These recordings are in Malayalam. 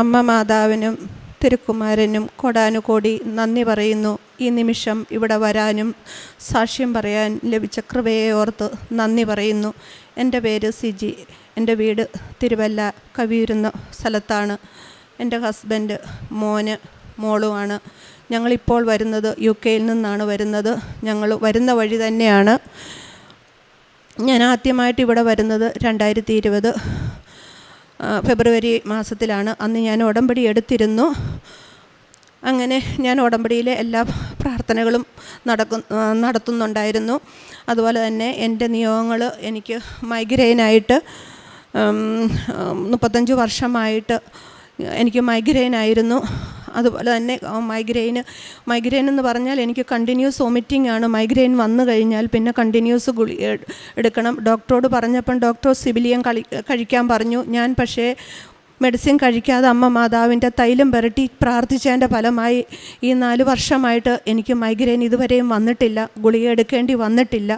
അമ്മ മാതാവിനും തിരുക്കുമാരനും കൊടാനുകോടി നന്ദി പറയുന്നു. ഈ നിമിഷം ഇവിടെ വരാനും സാക്ഷ്യം പറയാൻ ലഭിച്ച കൃപയെ ഓർത്ത് നന്ദി പറയുന്നു. എൻ്റെ പേര് സിജി. എൻ്റെ വീട് തിരുവല്ല കവിയൂരുന്ന സ്ഥലത്താണ്. എൻ്റെ ഹസ്ബൻഡ് മോന് മോളുമാണ്. ഞങ്ങളിപ്പോൾ വരുന്നത് UK-യിൽ നിന്നാണ് വരുന്നത്. ഞങ്ങൾ വരുന്ന വഴി തന്നെയാണ്. ഞാൻ ആദ്യമായിട്ട് ഇവിടെ വരുന്നത് 2020 ഫെബ്രുവരി മാസത്തിലാണ്. അന്ന് ഞാൻ ഉടമ്പടി എടുത്തിരുന്നു. അങ്ങനെ ഞാൻ ഉടമ്പടിയിലെ എല്ലാ പ്രാർത്ഥനകളും നടത്തുന്നുണ്ടായിരുന്നു. അതുപോലെ തന്നെ എൻ്റെ നിയോഗങ്ങൾ, എനിക്ക് മൈഗ്രെയിനായിട്ട് 35 വർഷമായിട്ട് എനിക്ക് മൈഗ്രെയിനായിരുന്നു. അതുപോലെ തന്നെ മൈഗ്രെയിൻ എന്ന് പറഞ്ഞാൽ എനിക്ക് കണ്ടിന്യൂസ് വൊമിറ്റിംഗ് ആണ്. മൈഗ്രെയിൻ വന്നു കഴിഞ്ഞാൽ പിന്നെ കണ്ടിന്യൂസ് ഗുളിക എടുക്കണം. ഡോക്ടറോട് പറഞ്ഞപ്പം ഡോക്ടർ സിബിലിയൻ കഴിക്കാൻ പറഞ്ഞു. ഞാൻ പക്ഷേ മെഡിസിൻ കഴിക്കാതെ അമ്മ മാതാവിൻ്റെ തൈലം പുരട്ടി പ്രാർത്ഥിച്ചതിൻ്റെ ഫലമായി ഈ 4 വർഷമായിട്ട് എനിക്ക് മൈഗ്രെയിൻ ഇതുവരെയും വന്നിട്ടില്ല, ഗുളിക എടുക്കേണ്ടി വന്നിട്ടില്ല.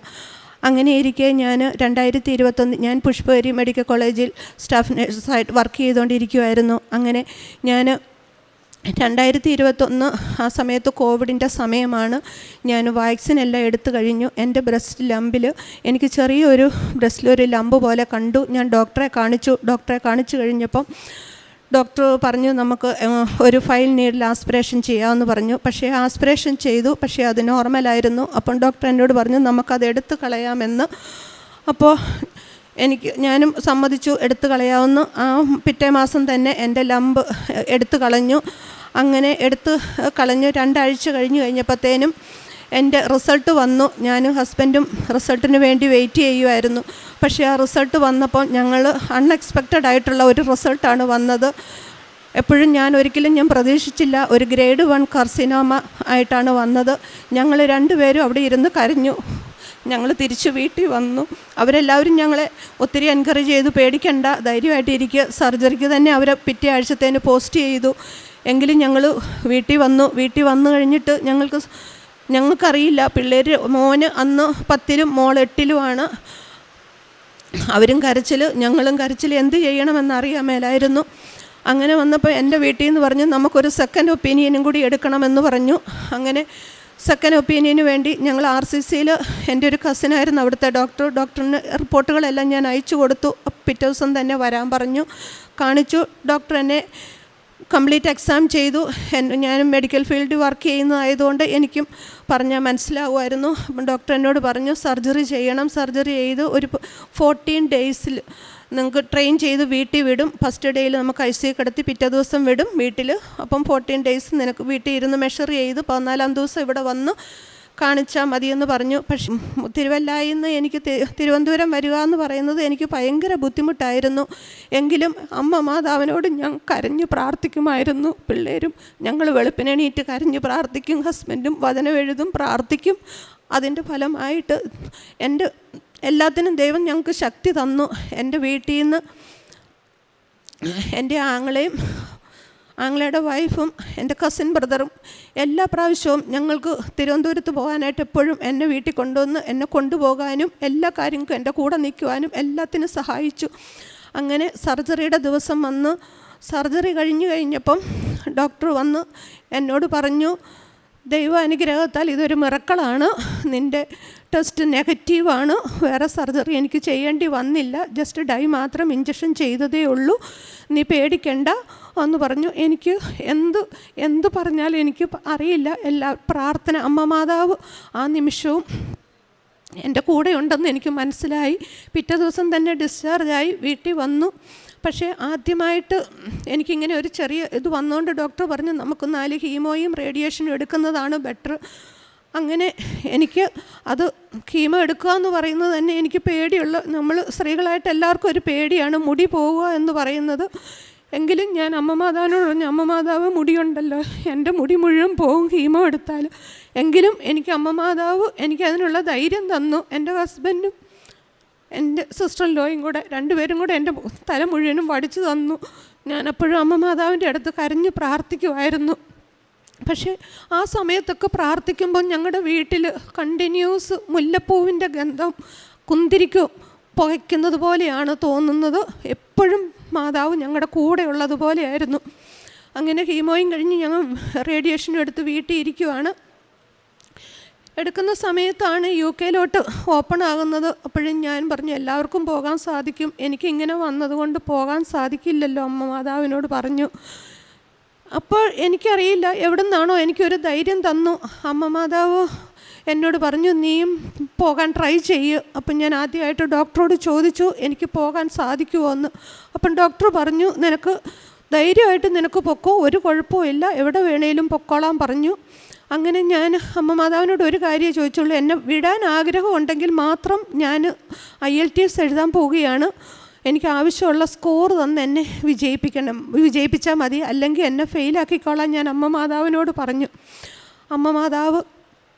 അങ്ങനെ ഇരിക്കെ ഞാൻ 2021 ഞാൻ പുഷ്പഗിരി മെഡിക്കൽ കോളേജിൽ സ്റ്റാഫ് നഴ്സായിട്ട് വർക്ക് ചെയ്തുകൊണ്ടിരിക്കുമായിരുന്നു. അങ്ങനെ ഞാൻ 2021 ആ സമയത്ത് കോവിഡിൻ്റെ സമയമാണ്. ഞാൻ വാക്സിൻ എല്ലാം എടുത്തു കഴിഞ്ഞു. എൻ്റെ ബ്രസ്റ്റ് ലംബിൽ എനിക്ക് ചെറിയൊരു ബ്രസ്റ്റിലൊരു ലംബ് പോലെ കണ്ടു. ഞാൻ ഡോക്ടറെ കാണിച്ചു കഴിഞ്ഞപ്പം ഡോക്ടർ പറഞ്ഞു നമുക്ക് ഒരു 5 നീഡിൽ ആസ്പിറേഷൻ ചെയ്യാമെന്ന് പറഞ്ഞു. പക്ഷേ ആസ്പിറേഷൻ ചെയ്തു, പക്ഷേ അത് നോർമലായിരുന്നു. അപ്പം ഡോക്ടർ എന്നോട് പറഞ്ഞു നമുക്കത് എടുത്തു കളയാമെന്ന്. അപ്പോൾ ഞാനും സമ്മതിച്ചു, എടുത്തു കളയാവുന്ന. പിറ്റേ മാസം തന്നെ എൻ്റെ ലംബ് എടുത്തു കളഞ്ഞു. അങ്ങനെ എടുത്ത് കളഞ്ഞു. 2 ആഴ്ച കഴിഞ്ഞപ്പോഴത്തേനും എൻ്റെ റിസൾട്ട് വന്നു. ഞാനും ഹസ്ബൻഡും റിസൾട്ടിന് വേണ്ടി വെയിറ്റ് ചെയ്യുമായിരുന്നു. പക്ഷേ ആ റിസൾട്ട് വന്നപ്പോൾ ഞങ്ങൾ അൺഎക്സ്പെക്റ്റഡ് ആയിട്ടുള്ള ഒരു റിസൾട്ടാണ് വന്നത്. എപ്പോഴും ഞാൻ പ്രതീക്ഷിച്ചില്ല. ഒരു ഗ്രേഡ് 1 കാർസിനോമ ആയിട്ടാണ് വന്നത്. ഞങ്ങൾ 2 പേരും അവിടെ ഇരുന്ന് കരഞ്ഞു. ഞങ്ങൾ തിരിച്ച് വീട്ടിൽ വന്നു. അവരെല്ലാവരും ഞങ്ങളെ ഒത്തിരി എൻകറേജ് ചെയ്തു, പേടിക്കണ്ട, ധൈര്യമായിട്ടിരിക്കുക. സർജറിക്ക് തന്നെ അവരെ പിറ്റേ ആഴ്ചത്തേന് പോസ്റ്റ് ചെയ്തു. എങ്കിലും ഞങ്ങൾ വീട്ടിൽ വന്നു കഴിഞ്ഞിട്ട് ഞങ്ങൾക്കറിയില്ല. പിള്ളേർ, മോന് അന്ന് 10-ലും മോൾ 8-ലുമാണ്. അവരും കരച്ചിൽ, ഞങ്ങളും കരച്ചിൽ. എന്ത് ചെയ്യണമെന്നറിയാൻ മേലായിരുന്നു. അങ്ങനെ വന്നപ്പോൾ എൻ്റെ വീട്ടിൽ നിന്ന് പറഞ്ഞു നമുക്കൊരു സെക്കൻഡ് ഒപ്പീനിയനും കൂടി എടുക്കണമെന്ന് പറഞ്ഞു. അങ്ങനെ സെക്കൻഡ് ഒപ്പീനിയന് വേണ്ടി ഞങ്ങൾ RCCയിൽ എൻ്റെ ഒരു കസിനായിരുന്നു അവിടുത്തെ ഡോക്ടറിന് റിപ്പോർട്ടുകളെല്ലാം ഞാൻ അയച്ചു കൊടുത്തു. പിറ്റേ ദിവസം തന്നെ വരാൻ പറഞ്ഞു. കാണിച്ചു. ഡോക്ടർ എന്നെ കംപ്ലീറ്റ് എക്സാം ചെയ്തു. ഞാനും മെഡിക്കൽ ഫീൽഡിൽ വർക്ക് ചെയ്യുന്നതായതുകൊണ്ട് എനിക്കും പറഞ്ഞാൽ മനസ്സിലാവുമായിരുന്നു. ഡോക്ടർ എന്നോട് പറഞ്ഞു സർജറി ചെയ്യണം. സർജറി ചെയ്ത് ഒരു 14 ഡേയ്സിൽ നിങ്ങൾക്ക് ട്രെയിൻ ചെയ്ത് വീട്ടിൽ വിടും. ഫസ്റ്റ് ഡേയിൽ നമുക്ക് ICU കിടത്തി പിറ്റേ ദിവസം വിടും വീട്ടിൽ. അപ്പം 14 ഡേയ്സ് നിനക്ക് വീട്ടിൽ ഇരുന്ന് മെഷർ ചെയ്ത് 14-ാം ദിവസം ഇവിടെ വന്ന് കാണിച്ചാൽ മതിയെന്ന് പറഞ്ഞു. പക്ഷേ തിരുവല്ലായിൽ നിന്ന് എനിക്ക് തിരുവനന്തപുരം വരിക എന്ന് പറയുന്നത് എനിക്ക് ഭയങ്കര ബുദ്ധിമുട്ടായിരുന്നു. എങ്കിലും അമ്മ മാതാവിനോട് ഞാൻ കരഞ്ഞു പ്രാർത്ഥിക്കുമായിരുന്നു. പിള്ളേരും ഞങ്ങൾ വെളുപ്പിനെണീറ്റ് കരഞ്ഞു പ്രാർത്ഥിക്കും. ഹസ്ബൻഡും വചനം എഴുതും, പ്രാർത്ഥിക്കും. അതിൻ്റെ ഫലമായിട്ട് എല്ലാത്തിനും ദൈവം ഞങ്ങൾക്ക് ശക്തി തന്നു. എൻ്റെ വീട്ടിൽ നിന്ന് എൻ്റെ ആങ്ങളയുടെ വൈഫും എൻ്റെ കസിൻ ബ്രദറും എല്ലാ പ്രാവശ്യവും ഞങ്ങൾക്ക് തിരുവനന്തപുരത്ത് പോകാനായിട്ട് എപ്പോഴും എന്നെ വീട്ടിൽ കൊണ്ടുവന്ന് എന്നെ കൊണ്ടുപോകാനും എല്ലാ കാര്യങ്ങൾക്കും എൻ്റെ കൂടെ നിൽക്കുവാനും എല്ലാത്തിനും സഹായിച്ചു. അങ്ങനെ സർജറിയുടെ ദിവസം വന്ന് സർജറി കഴിഞ്ഞപ്പം ഡോക്ടർ വന്ന് എന്നോട് പറഞ്ഞു ദൈവ അനുഗ്രഹത്താൽ ഇതൊരു മിറക്കിളാണ്. നിൻ്റെ ടെസ്റ്റ് നെഗറ്റീവാണ്. വേറെ സർജറി എനിക്ക് ചെയ്യേണ്ടി വന്നില്ല. ജസ്റ്റ് ഡൈ മാത്രം ഇഞ്ചക്ഷൻ ചെയ്തതേ ഉള്ളൂ. നീ പേടിക്കണ്ട എന്ന് പറഞ്ഞു. എനിക്ക് എന്ത് പറഞ്ഞാലും എനിക്ക് അറിയില്ല. എല്ലാ പ്രാർത്ഥന അമ്മ മാതാവ് ആ നിമിഷവും എൻ്റെ കൂടെ ഉണ്ടെന്ന് എനിക്ക് മനസ്സിലായി. പിറ്റേ ദിവസം തന്നെ ഡിസ്ചാർജായി വീട്ടിൽ വന്നു. പക്ഷേ ആദ്യമായിട്ട് എനിക്കിങ്ങനെ ഒരു ചെറിയ ഇത് വന്നുകൊണ്ട് ഡോക്ടർ പറഞ്ഞു നമുക്ക് 4 ഹീമോയും റേഡിയേഷനും എടുക്കുന്നതാണ് ബെറ്റർ. അങ്ങനെ എനിക്ക് അത് കീമോ എടുക്കുക എന്ന് പറയുന്നത് തന്നെ എനിക്ക് പേടിയുള്ള, നമ്മൾ സ്ത്രീകളായിട്ട് എല്ലാവർക്കും ഒരു പേടിയാണ് മുടി പോവുക എന്ന് പറയുന്നത്. എങ്കിലും ഞാൻ അമ്മ മാതാവിനോട് പറഞ്ഞു അമ്മ മാതാവ് മുടിയുണ്ടല്ലോ, എൻ്റെ മുടി മുഴുവൻ പോകും കീമോ എടുത്താൽ. എങ്കിലും എനിക്ക് അമ്മ മാതാവ് എനിക്ക് അതിനുള്ള ധൈര്യം തന്നു. എൻ്റെ ഹസ്ബൻഡും എൻ്റെ സിസ്റ്റർ ലോയും കൂടെ 2 പേരും കൂടെ എൻ്റെ തല മുഴുവനും വടിച്ചു തന്നു. ഞാനപ്പോഴും അമ്മ മാതാവിൻ്റെ അടുത്ത് കരഞ്ഞ് പ്രാർത്ഥിക്കുമായിരുന്നു. പക്ഷേ ആ സമയത്തൊക്കെ പ്രാർത്ഥിക്കുമ്പോൾ ഞങ്ങളുടെ വീട്ടിൽ കണ്ടിന്യൂസ് മുല്ലപ്പൂവിൻ്റെ ഗന്ധം കുന്തിരിക്കും പുകയ്ക്കുന്നത് പോലെയാണ് തോന്നുന്നത്. എപ്പോഴും മാതാവ് ഞങ്ങളുടെ കൂടെ ഉള്ളതുപോലെയായിരുന്നു. അങ്ങനെ കീമോയും കഴിഞ്ഞ് ഞങ്ങൾ റേഡിയേഷനും എടുത്ത് വീട്ടിൽ ഇരിക്കുവാണ്. എടുക്കുന്ന സമയത്താണ് UK ഓപ്പൺ ആകുന്നത്. അപ്പോഴും ഞാൻ പറഞ്ഞു എല്ലാവർക്കും പോകാൻ സാധിക്കും, എനിക്കിങ്ങനെ വന്നതുകൊണ്ട് പോകാൻ സാധിക്കില്ലല്ലോ, അമ്മ മാതാവിനോട് പറഞ്ഞു. അപ്പോൾ എനിക്കറിയില്ല എവിടെ നിന്നാണോ എനിക്കൊരു ധൈര്യം തന്നു. അമ്മ മാതാവ് എന്നോട് പറഞ്ഞു നീയും പോകാൻ ട്രൈ ചെയ്യുക. അപ്പം ഞാൻ ആദ്യമായിട്ട് ഡോക്ടറോട് ചോദിച്ചു എനിക്ക് പോകാൻ സാധിക്കുമോ എന്ന്. അപ്പം ഡോക്ടർ പറഞ്ഞു നിനക്ക് ധൈര്യമായിട്ട് നിനക്ക് പൊക്കോ, ഒരു കുഴപ്പമില്ല, എവിടെ വേണേലും പൊക്കോളാൻ പറഞ്ഞു. അങ്ങനെ ഞാൻ അമ്മ മാതാവിനോട് ഒരു കാര്യമേ ചോദിച്ചുള്ളൂ, എന്നെ വിടാൻ ആഗ്രഹമുണ്ടെങ്കിൽ മാത്രം ഞാൻ IELTS എഴുതാൻ പോവുകയാണ്, എനിക്ക് ആവശ്യമുള്ള സ്കോർ തന്ന് എന്നെ വിജയിപ്പിച്ചാൽ മതി, അല്ലെങ്കിൽ എന്നെ ഫെയിലാക്കിക്കോളാൻ ഞാൻ അമ്മ മാതാവിനോട് പറഞ്ഞു. അമ്മ മാതാവ്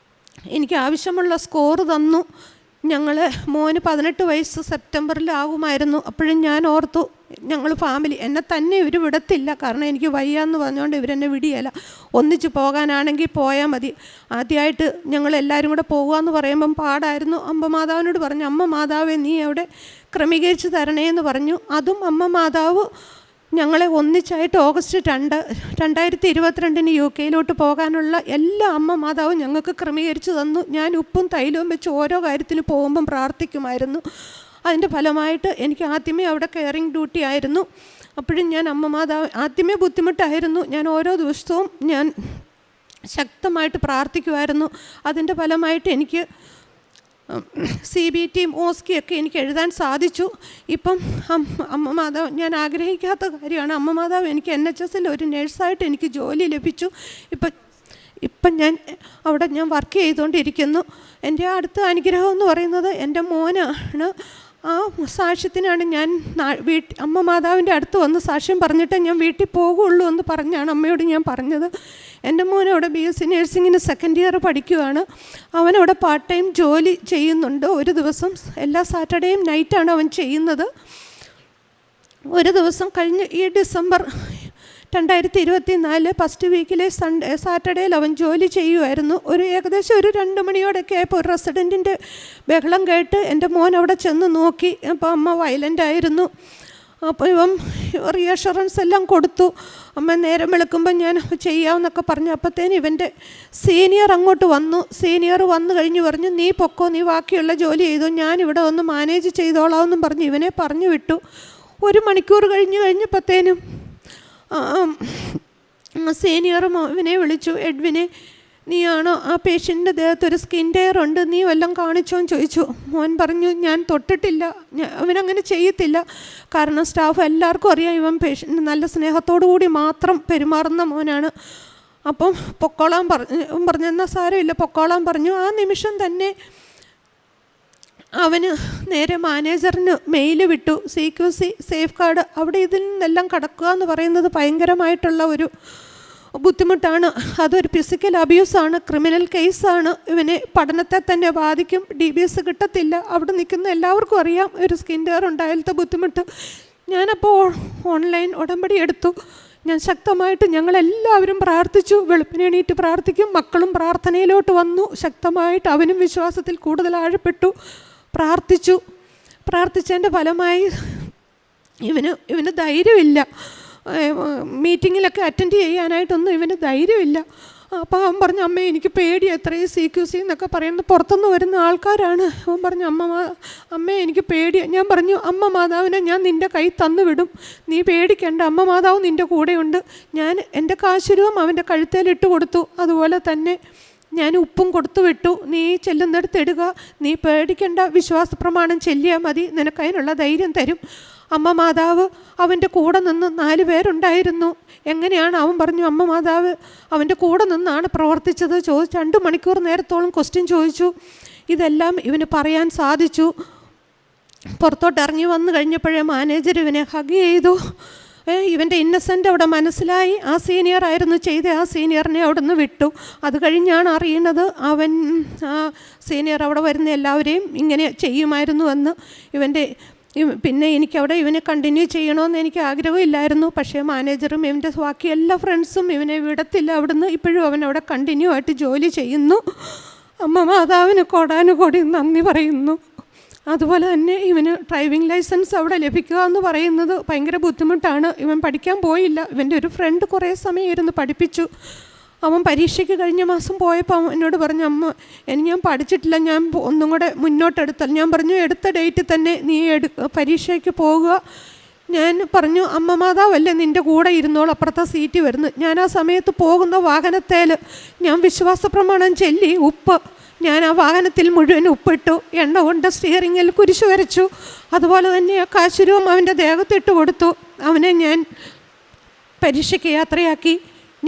എനിക്ക് ആവശ്യമുള്ള സ്കോർ തന്നു. ഞങ്ങൾ മോന് 18 വയസ്സ് സെപ്റ്റംബറിലാകുമായിരുന്നു. അപ്പോഴും ഞാൻ ഓർത്തു ഞങ്ങൾ ഫാമിലി എന്നെ തന്നെ ഇവർ വിടത്തില്ല, കാരണം എനിക്ക് വയ്യാന്ന് പറഞ്ഞുകൊണ്ട് ഇവരെന്നെ വിടിയല്ല, ഒന്നിച്ച് പോകാനാണെങ്കിൽ പോയാൽ മതി. ആദ്യമായിട്ട് ഞങ്ങളെല്ലാവരും കൂടെ പോകുകയെന്ന് പറയുമ്പം പാടായിരുന്നു. അമ്മ മാതാവിനോട് പറഞ്ഞു അമ്മ മാതാവേ നീ അവിടെ ക്രമീകരിച്ച് തരണേ എന്ന് പറഞ്ഞു. അതും അമ്മ മാതാവ് ഞങ്ങളെ ഒന്നിച്ചായിട്ട് ഓഗസ്റ്റ് 2, 2022 UK പോകാനുള്ള എല്ലാ അമ്മ മാതാവും ഞങ്ങൾക്ക് ക്രമീകരിച്ച് തന്നു. ഞാൻ ഉപ്പും തൈലവും വെച്ച് ഓരോ കാര്യത്തിന് പോകുമ്പം പ്രാർത്ഥിക്കുമായിരുന്നു. അതിൻ്റെ ഫലമായിട്ട് എനിക്ക് ആദ്യമേ അവിടെ കെയറിങ് ഡ്യൂട്ടി ആയിരുന്നു. അപ്പോഴും ഞാൻ അമ്മ മാതാവ് ആദ്യമേ ബുദ്ധിമുട്ടായിരുന്നു. ഞാൻ ഓരോ ദിവസവും ഞാൻ ശക്തമായിട്ട് പ്രാർത്ഥിക്കുമായിരുന്നു. അതിൻ്റെ ഫലമായിട്ട് എനിക്ക് CBT OSCE ഒക്കെ എനിക്ക് എഴുതാൻ സാധിച്ചു. ഇപ്പം അമ്മ മാതാവ് ഞാൻ ആഗ്രഹിക്കാത്ത കാര്യമാണ്, അമ്മ മാതാവ് എനിക്ക് NHS ഒരു നേഴ്സായിട്ട് എനിക്ക് ജോലി ലഭിച്ചു. ഇപ്പം ഞാൻ അവിടെ വർക്ക് ചെയ്തുകൊണ്ടിരിക്കുന്നു. എൻ്റെ അടുത്ത അനുഗ്രഹം എന്ന് പറയുന്നത് എൻ്റെ മോനാണ്. ആ സാക്ഷ്യത്തിനാണ് ഞാൻ അമ്മ മാതാവിൻ്റെ അടുത്ത് വന്ന് സാക്ഷ്യം പറഞ്ഞിട്ട് ഞാൻ വീട്ടിൽ പോകുള്ളൂ എന്ന് പറഞ്ഞാണ് അമ്മയോട് ഞാൻ പറഞ്ഞത്. എൻ്റെ മോൻ അവിടെ BSc നഴ്സിങ്ങിന് 2nd ഇയർ പഠിക്കുകയാണ്. അവനവിടെ പാർട്ട് ടൈം ജോലി ചെയ്യുന്നുണ്ട്. ഒരു ദിവസം എല്ലാ സാറ്റർഡേയും നൈറ്റാണ് അവൻ ചെയ്യുന്നത്. ഒരു ദിവസം കഴിഞ്ഞ് ഈ ഡിസംബർ 2024 ഫസ്റ്റ് വീക്കിലെ സാറ്റർഡേയിൽ അവൻ ജോലി ചെയ്യുമായിരുന്നു. ഏകദേശം ഒരു 2 മണിയോടൊക്കെ ആയപ്പോൾ ഒരു റെസിഡൻറ്റിൻ്റെ ബഹളം കേട്ട് എൻ്റെ മോൻ അവിടെ ചെന്ന് നോക്കി. അപ്പോൾ അമ്മ വയലൻ്റ് ആയിരുന്നു. അപ്പോൾ ഇവൻ റീഅഷുറൻസ് എല്ലാം കൊടുത്തു. അമ്മ നേരം വെളുക്കുമ്പോൾ ഞാൻ ചെയ്യാമെന്നൊക്കെ പറഞ്ഞു. അപ്പോഴത്തേന് ഇവൻ്റെ സീനിയർ അങ്ങോട്ട് വന്നു. സീനിയർ വന്നു കഴിഞ്ഞ് പറഞ്ഞു നീ പൊക്കോ, നീ ബാക്കിയുള്ള ജോലി ചെയ്തോ, ഞാനിവിടെ ഒന്ന് മാനേജ് ചെയ്തോളാമെന്നും പറഞ്ഞ് ഇവനെ പറഞ്ഞു വിട്ടു. 1 മണിക്കൂർ കഴിഞ്ഞപ്പോഴത്തേനും സീനിയർ ഇവനെ വിളിച്ചു, എഡ്വിനെ നീയാണോ ആ പേഷ്യൻ്റെ ദേഹത്തൊരു സ്കിൻ ടയർ ഉണ്ട്, നീ വല്ലതും കാണിച്ചോന്ന് ചോദിച്ചു. മോൻ പറഞ്ഞു ഞാൻ തൊട്ടിട്ടില്ല, അവനങ്ങനെ ചെയ്യത്തില്ല, കാരണം സ്റ്റാഫ് എല്ലാവർക്കും അറിയാം ഇവൻ പേഷ്യൻ്റ് നല്ല സ്നേഹത്തോടു കൂടി മാത്രം പെരുമാറുന്ന മോനാണ്. അപ്പം പൊക്കോളാൻ പറഞ്ഞു എന്നാൽ സാരമില്ല പൊക്കോളാൻ പറഞ്ഞു. ആ നിമിഷം തന്നെ അവന് നേരെ മാനേജറിന് മെയിൽ വിട്ടു. CQC സേഫ് ഗാർഡ് അവിടെ ഇതിൽ നിന്നെല്ലാം കടക്കുക എന്ന് പറയുന്നത് ഭയങ്കരമായിട്ടുള്ള ഒരു ബുദ്ധിമുട്ടാണ്. അതൊരു ഫിസിക്കൽ അബ്യൂസാണ്, ക്രിമിനൽ കേസാണ്. ഇവനെ പഠനത്തെ തന്നെ ബാധിക്കും, DBS കിട്ടത്തില്ല. അവിടെ നിൽക്കുന്ന എല്ലാവർക്കും അറിയാം ഒരു സ്കിൻ ടയർ ഉണ്ടായാലത്തെ ബുദ്ധിമുട്ട്. ഞാനപ്പോൾ ഓൺലൈൻ ഉടമ്പടി എടുത്തു. ഞാൻ ശക്തമായിട്ട് ഞങ്ങളെല്ലാവരും പ്രാർത്ഥിച്ചു. വെളുപ്പിന് എണീറ്റ് പ്രാർത്ഥിക്കും, മക്കളും പ്രാർത്ഥനയിലോട്ട് വന്നു. ശക്തമായിട്ട് അവനും വിശ്വാസത്തിൽ കൂടുതൽ ആഴപ്പെട്ടു. പ്രാർത്ഥിച്ചതിൻ്റെ ഫലമായി ഇവന് ധൈര്യമില്ല. മീറ്റിങ്ങിലൊക്കെ അറ്റൻഡ് ചെയ്യാനായിട്ടൊന്നും ഇവന് ധൈര്യമില്ല. അപ്പോൾ അവൻ പറഞ്ഞു അമ്മേ എനിക്ക് പേടി, എത്രയും CQC എന്നൊക്കെ പറയുന്നത് പുറത്തുനിന്ന് വരുന്ന ആൾക്കാരാണ്. അവൻ പറഞ്ഞു അമ്മേ എനിക്ക് പേടി. ഞാൻ പറഞ്ഞു അമ്മ മാതാവിനെ ഞാൻ നിൻ്റെ കൈ തന്നു വിടും, നീ പേടിക്കണ്ട, അമ്മ മാതാവ് നിൻ്റെ കൂടെയുണ്ട്. ഞാൻ എൻ്റെ കാശുരൂപം അവൻ്റെ കഴുത്തേലിട്ട് കൊടുത്തു. അതുപോലെ തന്നെ ഞാൻ ഉപ്പും കൊടുത്തു വിട്ടു. നീ ചെല്ലുന്നിടത്ത് ഇടുക, നീ പേടിക്കണ്ട, വിശ്വാസ പ്രമാണം ചെല്ലിയാൽ മതി, നിനക്കതിനുള്ള ധൈര്യം തരും. അമ്മ മാതാവ് അവൻ്റെ കൂടെ നിന്ന് 4 പേരുണ്ടായിരുന്നു. എങ്ങനെയാണ് അവൻ പറഞ്ഞു അമ്മ മാതാവ് അവൻ്റെ കൂടെ നിന്നാണ് പ്രവർത്തിച്ചത്. 2 മണിക്കൂർ നേരത്തോളം ക്വസ്റ്റ്യൻ ചോദിച്ചു. ഇതെല്ലാം ഇവന് പറയാൻ സാധിച്ചു. പുറത്തോട്ട് ഇറങ്ങി വന്നു കഴിഞ്ഞപ്പോഴേ മാനേജർ ഇവനെ ഹഗ് ചെയ്തു. ഇവൻ്റെ ഇന്നസെൻ്റ് അവിടെ മനസ്സിലായി. ആ സീനിയർ ആയിരുന്നു ചെയ്ത, ആ സീനിയറിനെ അവിടെ നിന്ന് വിട്ടു. അത് കഴിഞ്ഞാണ് അറിയുന്നത് അവൻ ആ സീനിയർ അവിടെ വരുന്ന എല്ലാവരെയും ഇങ്ങനെ ചെയ്യുമായിരുന്നു എന്ന്. പിന്നെ എനിക്കവിടെ ഇവനെ കണ്ടിന്യൂ ചെയ്യണമെന്ന് എനിക്ക് ആഗ്രഹമില്ലായിരുന്നു. പക്ഷേ മാനേജറും ഇവൻ്റെ ബാക്കി എല്ലാ ഫ്രണ്ട്സും ഇവനെ വിടത്തില്ല അവിടുന്ന്. ഇപ്പോഴും അവൻ അവിടെ കണ്ടിന്യൂ ആയിട്ട് ജോലി ചെയ്യുന്നു. അമ്മ മാതാവിന് കോടാനുകോടി നന്ദി പറയുന്നു. അതുപോലെ തന്നെ ഇവന് ഡ്രൈവിംഗ് ലൈസൻസ് അവിടെ ലഭിക്കുക എന്ന് പറയുന്നത് ഭയങ്കര ബുദ്ധിമുട്ടാണ്. ഇവൻ പഠിക്കാൻ പോയില്ല. ഇവൻ്റെ ഒരു ഫ്രണ്ട് കുറേ സമയം ഇരുന്ന് പഠിപ്പിച്ചു. അവൻ പരീക്ഷയ്ക്ക് കഴിഞ്ഞ മാസം പോയപ്പോൾ അവൻ എന്നോട് പറഞ്ഞു, അമ്മ ഞാൻ പഠിച്ചിട്ടില്ല, ഞാൻ ഒന്നും കൂടെ മുന്നോട്ടെടുത്താൽ. ഞാൻ പറഞ്ഞു, എടുത്ത ഡേറ്റിൽ തന്നെ നീ പരീക്ഷയ്ക്ക് പോകുക. ഞാൻ പറഞ്ഞു, അമ്മ മാതാവല്ലേ നിൻ്റെ കൂടെ ഇരുന്നോൾ, അപ്പുറത്തെ സീറ്റ് വരുന്നു. ഞാൻ ആ സമയത്ത് പോകുന്ന വാഹനത്തേൽ ഞാൻ വിശ്വാസ പ്രമാണം ചൊല്ലി ഞാൻ ആ വാഹനത്തിൽ മുഴുവൻ ഉപ്പിട്ടു. എണ്ണ കൊണ്ട് സ്റ്റിയറിങ്ങിൽ കുരിശ് വരച്ചു. അതുപോലെ തന്നെ ആ കാശുരൂപം അവൻ്റെ ദേഹത്തിട്ട് കൊടുത്തു. അവനെ ഞാൻ പരീക്ഷയ്ക്ക് യാത്രയാക്കി.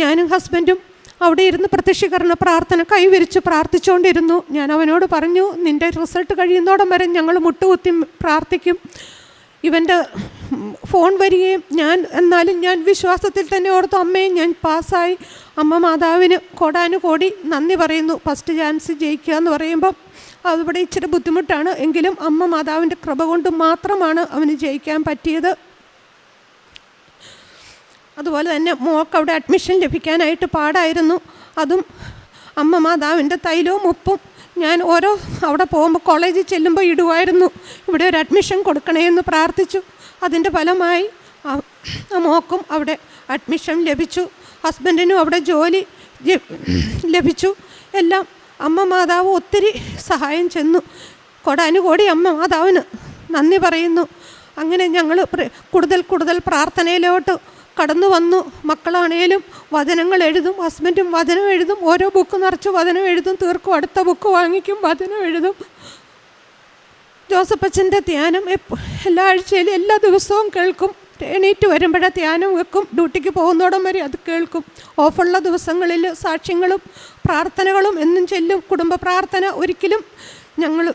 ഞാനും ഹസ്ബൻഡും അവിടെ ഇരുന്ന് പ്രത്യക്ഷീകരണ പ്രാർത്ഥന കൈവിരിച്ച് പ്രാർത്ഥിച്ചുകൊണ്ടിരുന്നു. ഞാൻ അവനോട് പറഞ്ഞു, നിൻ്റെ റിസൾട്ട് കഴിയുന്നോടം വരെ ഞങ്ങൾ മുട്ടുകുത്തി പ്രാർത്ഥിക്കും. ഇവൻ്റെ ഫോൺ വരികയും എന്നാലും ഞാൻ വിശ്വാസത്തിൽ തന്നെ ഓർത്തു, അമ്മയെ ഞാൻ പാസ്സായി. അമ്മ മാതാവിന് കോടാനുകോടി നന്ദി പറയുന്നു. ഫസ്റ്റ് ചാൻസ് ജയിക്കുക എന്ന് പറയുമ്പം അതിവിടെ ഇച്ചിരി ബുദ്ധിമുട്ടാണ്. എങ്കിലും അമ്മ മാതാവിൻ്റെ കൃപ കൊണ്ട് മാത്രമാണ് അവന് ജയിക്കാൻ പറ്റിയത്. അതുപോലെ തന്നെ മോൾക്ക് അവിടെ അഡ്മിഷൻ ലഭിക്കാനായിട്ട് പാടായിരുന്നു. അതും അമ്മ മാതാവിൻ്റെ തൈലവും ഉപ്പും ഞാൻ അവിടെ പോകുമ്പോൾ കോളേജിൽ ചെല്ലുമ്പോൾ ഇടുമായിരുന്നു. ഇവിടെ ഒരു അഡ്മിഷൻ കൊടുക്കണേ എന്ന് പ്രാർത്ഥിച്ചു. അതിൻ്റെ ഫലമായി ആ മോക്കും അവിടെ അഡ്മിഷൻ ലഭിച്ചു. ഹസ്ബൻഡിനും അവിടെ ജോലി ലഭിച്ചു. എല്ലാം അമ്മ മാതാവ് ഒത്തിരി സഹായം ചെന്നു. കോടാനുകോടി അമ്മ മാതാവിന് നന്ദി പറയുന്നു. അങ്ങനെ ഞങ്ങൾ കൂടുതൽ പ്രാർത്ഥനയിലോട്ട് കടന്നു വന്നു. മക്കളാണേലും വചനങ്ങൾ എഴുതും, ഹസ്ബൻഡും വചനം എഴുതും. ഓരോ ബുക്ക് നിറച്ച് വചനം എഴുതും, തീർക്കും. അടുത്ത ബുക്ക് വാങ്ങിക്കും, വചനം എഴുതും. ജോസഫച്ചൻ്റെ ധ്യാനം എല്ലാ ആഴ്ചയിലും എല്ലാ ദിവസവും കേൾക്കും. എണീറ്റ് വരുമ്പോഴേ ധ്യാനം വെക്കും. ഡ്യൂട്ടിക്ക് പോകുന്നോടം വരെ അത് കേൾക്കും. ഓഫുള്ള ദിവസങ്ങളിൽ സാക്ഷ്യങ്ങളും പ്രാർത്ഥനകളും എന്നും ചെല്ലും. കുടുംബ പ്രാർത്ഥന ഒരിക്കലും ഞങ്ങൾ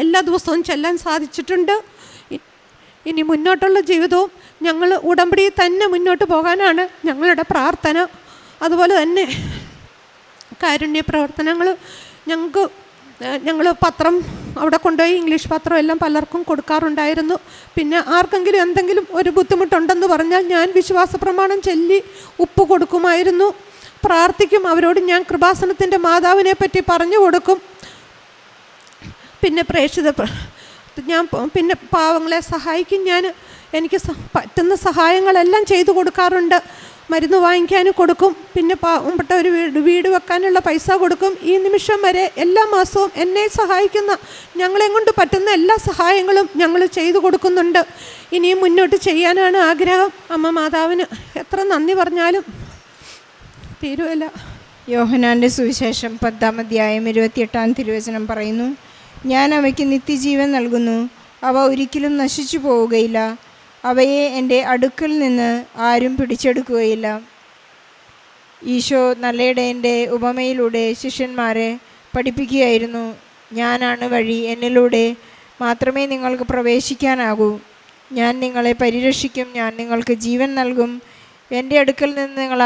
എല്ലാ ദിവസവും ചെല്ലാൻ സാധിച്ചിട്ടുണ്ട്. ഇനി മുന്നോട്ടുള്ള ജീവിതവും ഞങ്ങൾ ഉടമ്പടിയിൽ തന്നെ മുന്നോട്ട് പോകാനാണ് ഞങ്ങളുടെ പ്രാർത്ഥന. അതുപോലെ തന്നെ കാരുണ്യ പ്രവർത്തനങ്ങൾ ഞങ്ങൾ പത്രം അവിടെ കൊണ്ടുപോയി ഇംഗ്ലീഷ് പത്രം എല്ലാം പലർക്കും കൊടുക്കാറുണ്ടായിരുന്നു. പിന്നെ ആർക്കെങ്കിലും എന്തെങ്കിലും ഒരു ബുദ്ധിമുട്ടുണ്ടെന്ന് പറഞ്ഞാൽ ഞാൻ വിശ്വാസ പ്രമാണം ചൊല്ലി ഉപ്പ് കൊടുക്കുമായിരുന്നു, പ്രാർത്ഥിക്കും. അവരോട് ഞാൻ കൃപാസനത്തിൻ്റെ മാതാവിനെ പറ്റി പറഞ്ഞു കൊടുക്കും. പിന്നെ പിന്നെ പാവങ്ങളെ സഹായിക്കും. എനിക്ക് പറ്റുന്ന സഹായങ്ങളെല്ലാം ചെയ്തു കൊടുക്കാറുണ്ട്. മരുന്ന് വാങ്ങിക്കാൻ കൊടുക്കും. പിന്നെ പാവപ്പെട്ട ഒരു വീട് വെക്കാനുള്ള പൈസ കൊടുക്കും. ഈ നിമിഷം വരെ എല്ലാ മാസവും എന്നെ സഹായിക്കുന്ന ഞങ്ങളെ കൊണ്ട് പറ്റുന്ന എല്ലാ സഹായങ്ങളും ഞങ്ങൾ ചെയ്തു കൊടുക്കുന്നുണ്ട്. ഇനിയും മുന്നോട്ട് ചെയ്യാനാണ് ആഗ്രഹം. അമ്മ മാതാവിന് എത്ര നന്ദി പറഞ്ഞാലും തീരുവല്ല. യോഹന്നാൻ്റെ സുവിശേഷം 10-ാം അധ്യായം 28-ാം തിരുവചനം പറയുന്നു, ഞാൻ അവയ്ക്ക് നിത്യജീവൻ നൽകുന്നു, അവ ഒരിക്കലും നശിച്ചു പോവുകയില്ല, അവയെ എൻ്റെ അടുക്കൽ നിന്ന് ആരും പിടിച്ചെടുക്കുകയില്ല. ഈശോ നല്ലയിടയൻ്റെ ഉപമയിലൂടെ ശിഷ്യന്മാരെ പഠിപ്പിക്കുകയായിരുന്നു. ഞാനാണ് വഴി, എന്നിലൂടെ മാത്രമേ നിങ്ങൾക്ക് പ്രവേശിക്കാനാകൂ. ഞാൻ നിങ്ങളെ പരിരക്ഷിക്കും, ഞാൻ നിങ്ങൾക്ക് ജീവൻ നൽകും, എൻ്റെ അടുക്കൽ നിന്ന് നിങ്ങൾ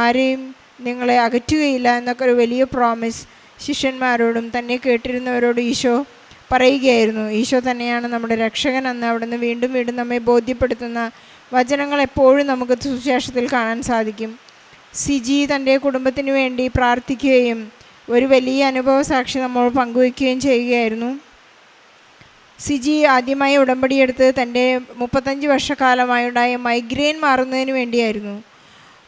ആരെയും നിങ്ങളെ അകറ്റുകയില്ല എന്നൊക്കെ ഒരു വലിയ പ്രോമിസ് ശിഷ്യന്മാരോടും തന്നെ കേട്ടിരുന്നവരോടും ഈശോ പറയുകയായിരുന്നു. ഈശോ തന്നെയാണ് നമ്മുടെ രക്ഷകനെന്ന് അവിടുന്ന് വീണ്ടും വീണ്ടും നമ്മെ ബോധ്യപ്പെടുത്തുന്ന വചനങ്ങൾ എപ്പോഴും നമുക്ക് സുവിശേഷത്തിൽ കാണാൻ സാധിക്കും. സിജി തൻ്റെ കുടുംബത്തിന് വേണ്ടി പ്രാർത്ഥിക്കുകയും ഒരു വലിയ അനുഭവ സാക്ഷി നമ്മൾ പങ്കുവയ്ക്കുകയും ചെയ്യുകയായിരുന്നു. സിജി ആദ്യമായി ഉടമ്പടിയെടുത്ത് തൻ്റെ 35 വർഷക്കാലമായുണ്ടായ മൈഗ്രെയിൻ മാറുന്നതിന് വേണ്ടിയായിരുന്നു.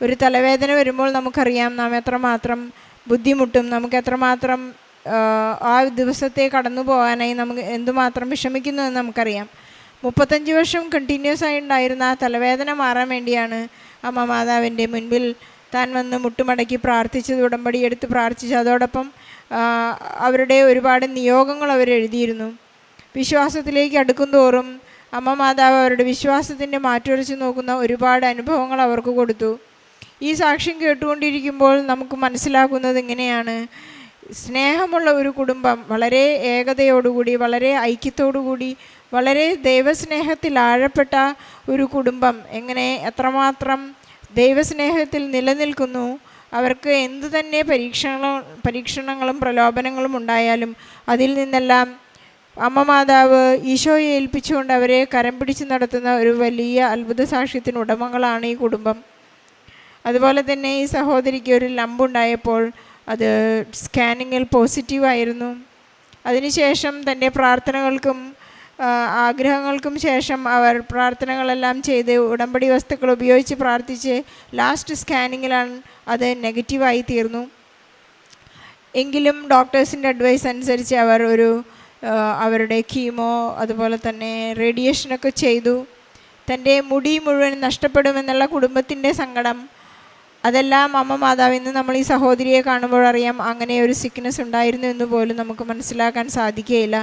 ഒരു തലവേദന വരുമ്പോൾ നമുക്കറിയാം നാം എത്രമാത്രം ബുദ്ധിമുട്ടും, നമുക്ക് എത്രമാത്രം ആ ദിവസത്തെ കടന്നു പോകാനായി നമുക്ക് എന്തുമാത്രം വിഷമിക്കുന്നു എന്ന് നമുക്കറിയാം. 35 വർഷം കണ്ടിന്യൂസ് ആയി ഉണ്ടായിരുന്ന ആ തലവേദന മാറാൻ വേണ്ടിയാണ് അമ്മ മാതാവിൻ്റെ മുൻപിൽ താൻ വന്ന് മുട്ടുമടക്കി പ്രാർത്ഥിച്ചത്, ഉടമ്പടി എടുത്ത് പ്രാർത്ഥിച്ചു. അതോടൊപ്പം അവരുടെ ഒരുപാട് നിയോഗങ്ങൾ അവരെഴുതിയിരുന്നു. വിശ്വാസത്തിലേക്ക് അടുക്കും തോറും അമ്മ മാതാവ് അവരുടെ വിശ്വാസത്തിൻ്റെ മാറ്റുരച്ച് നോക്കുന്ന ഒരുപാട് അനുഭവങ്ങൾ അവർക്ക് കൊടുത്തു. ഈ സാക്ഷ്യം കേട്ടുകൊണ്ടിരിക്കുമ്പോൾ നമുക്ക് മനസ്സിലാക്കുന്നത് ഇങ്ങനെയാണ്: സ്നേഹമുള്ള ഒരു കുടുംബം വളരെ ഏകതയോടുകൂടി, വളരെ ഐക്യത്തോടുകൂടി, വളരെ ദൈവസ്നേഹത്തിൽ ആഴപ്പെട്ട ഒരു കുടുംബം എത്രമാത്രം ദൈവസ്നേഹത്തിൽ നിലനിൽക്കുന്നു. അവർക്ക് എന്തു തന്നെ പരീക്ഷണങ്ങളും പ്രലോഭനങ്ങളും ഉണ്ടായാലും അതിൽ നിന്നെല്ലാം അമ്മ മാതാവ് ഈശോയെ ഏൽപ്പിച്ചുകൊണ്ട് അവരെ കരം പിടിച്ച് നടത്തുന്ന ഒരു വലിയ അത്ഭുത സാക്ഷ്യത്തിന് ഉടമകളാണ് ഈ കുടുംബം. അതുപോലെ തന്നെ ഈ സഹോദരിക്ക് ഒരു ലംബുണ്ടായപ്പോൾ അത് സ്കാനിങ്ങിൽ പോസിറ്റീവായിരുന്നു. അതിനുശേഷം തൻ്റെ പ്രാർത്ഥനകൾക്കും ആഗ്രഹങ്ങൾക്കും ശേഷം അവർ പ്രാർത്ഥനകളെല്ലാം ചെയ്ത് ഉടമ്പടി വസ്തുക്കൾ ഉപയോഗിച്ച് പ്രാർത്ഥിച്ച് ലാസ്റ്റ് സ്കാനിങ്ങിലാണ് അത് നെഗറ്റീവായി തീർന്നു. എങ്കിലും ഡോക്ടേഴ്സിൻ്റെ അഡ്വൈസ് അനുസരിച്ച് അവർ അവരുടെ കീമോ അതുപോലെ തന്നെ റേഡിയേഷനൊക്കെ ചെയ്തു. തൻ്റെ മുടി മുഴുവൻ നഷ്ടപ്പെടുമെന്നുള്ള കുടുംബത്തിൻ്റെ സങ്കടം, അതെല്ലാം അമ്മ മാതാവ്, ഇന്ന് നമ്മൾ ഈ സഹോദരിയെ കാണുമ്പോഴറിയാം അങ്ങനെ ഒരു സിക്നെസ് ഉണ്ടായിരുന്നു എന്ന് പോലും നമുക്ക് മനസ്സിലാക്കാൻ സാധിക്കുകയില്ല.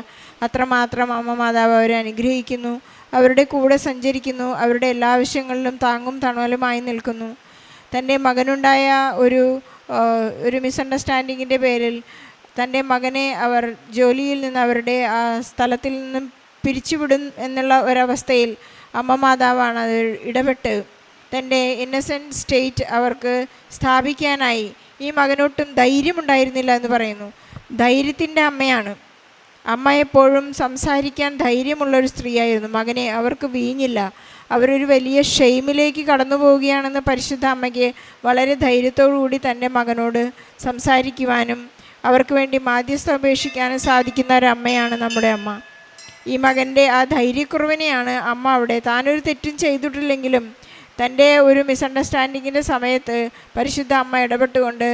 അത്രമാത്രം അമ്മ മാതാവ് അവരെ അനുഗ്രഹിക്കുന്നു, അവരുടെ കൂടെ സഞ്ചരിക്കുന്നു, അവരുടെ എല്ലാ ആവശ്യങ്ങളിലും താങ്ങും തണലുമായി നിൽക്കുന്നു. തൻ്റെ മകനുണ്ടായ ഒരു മിസ്അണ്ടർസ്റ്റാൻഡിങ്ങിൻ്റെ പേരിൽ തൻ്റെ മകനെ അവർ ജോലിയിൽ നിന്ന് അവരുടെ ആ സ്ഥലത്തിൽ നിന്നും പിരിച്ചുവിടും എന്നുള്ള ഒരവസ്ഥയിൽ അമ്മ മാതാവാണ് അത് ഇടപെട്ട് തൻ്റെ ഇന്നസെൻറ്റ് സ്റ്റേറ്റ് അവർക്ക് സ്ഥാപിക്കാനായി. ഈ മകനൊട്ടും ധൈര്യമുണ്ടായിരുന്നില്ല എന്ന് പറയുന്നു. ധൈര്യത്തിൻ്റെ അമ്മയാണ് അമ്മ. എപ്പോഴും സംസാരിക്കാൻ ധൈര്യമുള്ളൊരു സ്ത്രീയായിരുന്നു. മകനെ അവർക്ക് വീഞ്ഞില്ല, അവരൊരു വലിയ ഷെയിമിലേക്ക് കടന്നു പോവുകയാണെന്ന് പരിശുദ്ധ അമ്മയ്ക്ക് വളരെ ധൈര്യത്തോടുകൂടി തൻ്റെ മകനോട് സംസാരിക്കുവാനും അവർക്ക് വേണ്ടി മാധ്യസ്ഥം അപേക്ഷിക്കാനും സാധിക്കുന്ന ഒരു അമ്മയാണ് നമ്മുടെ അമ്മ. ഈ മകൻ്റെ ആ ധൈര്യക്കുറവിനെയാണ് അമ്മ അവിടെ, താനൊരു തെറ്റും ചെയ്തിട്ടില്ലെങ്കിലും തൻ്റെ ഒരു മിസ്അണ്ടർസ്റ്റാൻഡിങ്ങിൻ്റെ സമയത്ത് പരിശുദ്ധ അമ്മ ഇടപെട്ടുകൊണ്ട്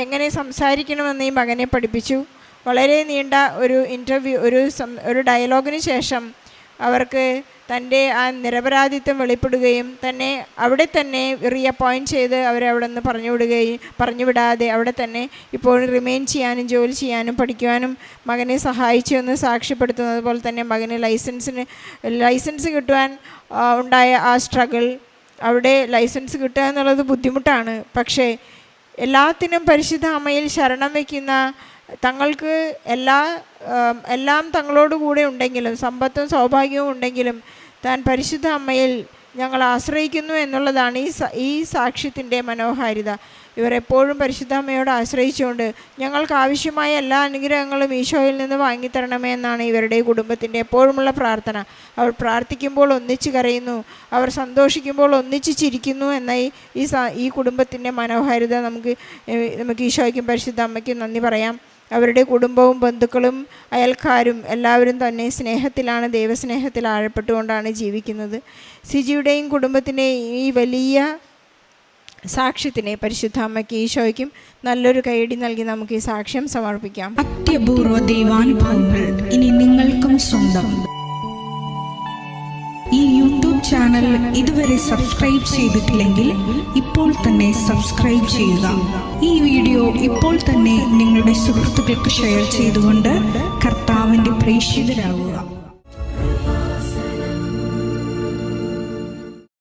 എങ്ങനെ സംസാരിക്കണമെന്ന് ഈ മകനെ പഠിപ്പിച്ചു. വളരെ നീണ്ട ഒരു ഇൻ്റർവ്യൂ, ഒരു ഡയലോഗിന് ശേഷം അവർക്ക് തൻ്റെ ആ നിരപരാധിത്വം വെളിപ്പെടുകയും തന്നെ അവിടെ തന്നെ റീഅപ്പോയിൻറ്റ് ചെയ്ത് അവരെ അവിടെ നിന്ന് പറഞ്ഞുവിടാതെ അവിടെ തന്നെ ഇപ്പോൾ റിമെയിൻ ചെയ്യാനും ജോലി ചെയ്യാനും പഠിക്കുവാനും മകനെ സഹായിച്ചു എന്ന് സാക്ഷ്യപ്പെടുത്തുന്നത് പോലെ തന്നെ മകന് ലൈസൻസ് കിട്ടുവാൻ ഉണ്ടായ ആ സ്ട്രഗിൾ, അവിടെ ലൈസൻസ് കിട്ടുക എന്നുള്ളത് ബുദ്ധിമുട്ടാണ്. പക്ഷേ എല്ലാത്തിനും പരിശുദ്ധ അമ്മയിൽ ശരണം വയ്ക്കുന്ന, തങ്ങൾക്ക് എല്ലാം തങ്ങളോട് കൂടെ ഉണ്ടെങ്കിലും സമ്പത്തും സൗഭാഗ്യവും ഉണ്ടെങ്കിലും താൻ പരിശുദ്ധ അമ്മയിൽ ഞങ്ങൾ ആശ്രയിക്കുന്നു എന്നുള്ളതാണ് ഈ സാക്ഷ്യത്തിൻ്റെ മനോഹാരിത. ഇവർ എപ്പോഴും പരിശുദ്ധ അമ്മയോട് ആശ്രയിച്ചുകൊണ്ട് ഞങ്ങൾക്ക് ആവശ്യമായ എല്ലാ അനുഗ്രഹങ്ങളും ഈശോയിൽ നിന്ന് വാങ്ങിത്തരണമേ എന്നാണ് ഇവരുടെ കുടുംബത്തിൻ്റെ എപ്പോഴുമുള്ള പ്രാർത്ഥന. അവർ പ്രാർത്ഥിക്കുമ്പോൾ ഒന്നിച്ച് കരയുന്നു, അവർ സന്തോഷിക്കുമ്പോൾ ഒന്നിച്ച് ചിരിക്കുന്നു എന്ന ഈ കുടുംബത്തിൻ്റെ മനോഹാരിത നമുക്ക് ഈശോയ്ക്കും പരിശുദ്ധ അമ്മയ്ക്കും നന്ദി പറയാം. അവരുടെ കുടുംബവും ബന്ധുക്കളും അയൽക്കാരും എല്ലാവരും തന്നെ സ്നേഹത്തിലാണ്, ദൈവസ്നേഹത്തിൽ ആഴപ്പെട്ടുകൊണ്ടാണ് ജീവിക്കുന്നത്. സിജിയുടെയും കുടുംബത്തിൻ്റെയും ഈ വലിയ സാക്ഷ്യത്തിനെ പരിശുദ്ധ അമ്മയ്ക്ക് ഈശോയ്ക്കും നല്ലൊരു കൈയടി നൽകി നമുക്ക് ഈ സാക്ഷ്യം സമർപ്പിക്കാം. അത്യപൂർവ ദൈവാനുഭവങ്ങൾ ഇനി നിങ്ങൾക്കും സ്വന്തം. ഈ യൂട്യൂബ് ചാനൽ ഇതുവരെ സബ്സ്ക്രൈബ് ചെയ്തിട്ടില്ലെങ്കിൽ ഇപ്പോൾ തന്നെ സബ്സ്ക്രൈബ് ചെയ്യുക. ഈ വീഡിയോ ഇപ്പോൾ തന്നെ നിങ്ങളുടെ സുഹൃത്തുക്കൾക്ക് ഷെയർ ചെയ്തുകൊണ്ട് കർത്താവിൻ്റെ പ്രേക്ഷിതരാകുക.